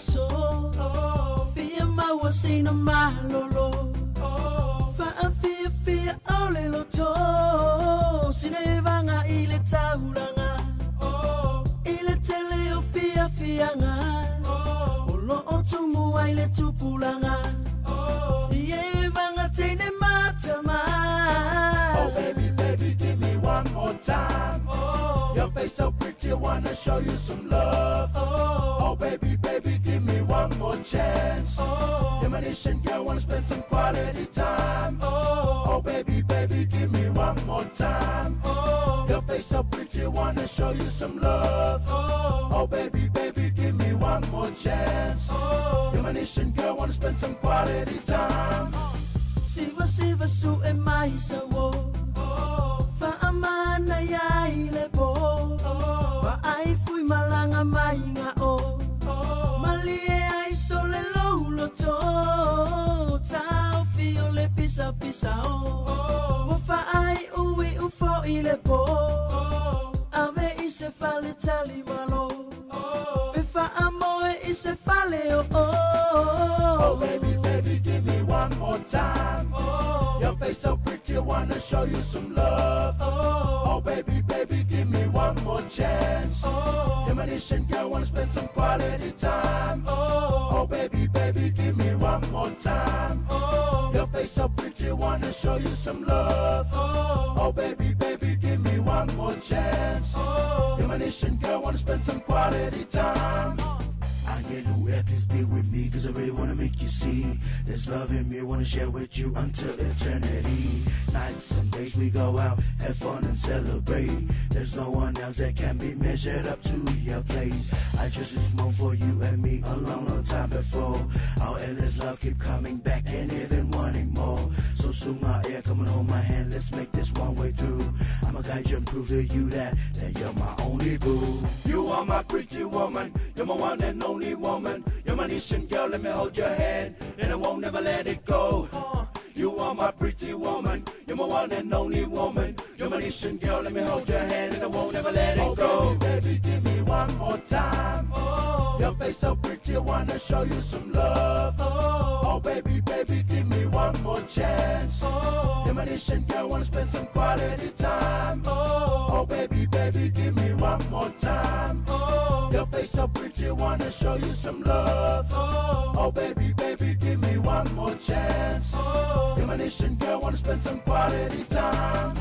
so. Fia mawasina malolo. Fia ole loto. Sinevanga ile taulanga. Ile teleo fia nga. Olo otumua ile tupulanga. Yevanga tene matama. Oh baby, baby, give me one more time. Your face so pretty, I wanna show you some love. Oh baby, baby, give me one more chance. You're my Nesian girl, wanna spend some quality time. Oh baby, baby, give me one more time. Your face so pretty, I wanna show you some love. Oh baby, baby, give me one more chance. You're my Nesian girl, wanna spend some quality time. Siva su e mai sawo. Fa amana ya ile po. Wa ai fui malanga mai nga o. Malie ai sole lo to. Tau fio le pisa o. Wa fa ai ui ufo ile po. Ave ise fale tali malo. Be fa amoe ise fale o. Oh baby, baby, give me one more time. Your face so pretty, I wanna show you some love. Oh baby, baby, give me one more chance. You're my Nesian girl, wanna spend some quality time. Oh baby, baby, give me one more time. Your face so pretty, I wanna show you some love. Oh baby, baby, give me one more chance. You're my Nesian girl, wanna spend some quality time. Hallelujah, please be with me, cause I really wanna make you see there's love in me, wanna share with you until eternity. Nights and days we go out, have fun and celebrate. There's no one else that can be measured up to your place. I just this moment for you and me a long time before. Our endless love keep coming back and even wanting more. So soon my ear, come and hold my hand, let's make this one way through. I'ma guide you and prove to you that you're my only boo. You are my pretty woman, you're my one and only woman. You're my Nesian girl, let me hold your hand, and I won't never let it go. You are my pretty woman, you're my one and only woman. You're my Nesian girl, let me hold your hand, and I won't never let it go. Oh baby, baby, give me one more time. Your face so pretty, I wanna show you some love. Oh baby, baby, give me one more chance. You're my Nesian girl, wanna spend some quality time. Oh baby, baby, give me one more time. Your face so pretty, I wanna show you some love. Oh baby, baby, give me one more chance. You're my Nesian girl, wanna spend some quality time.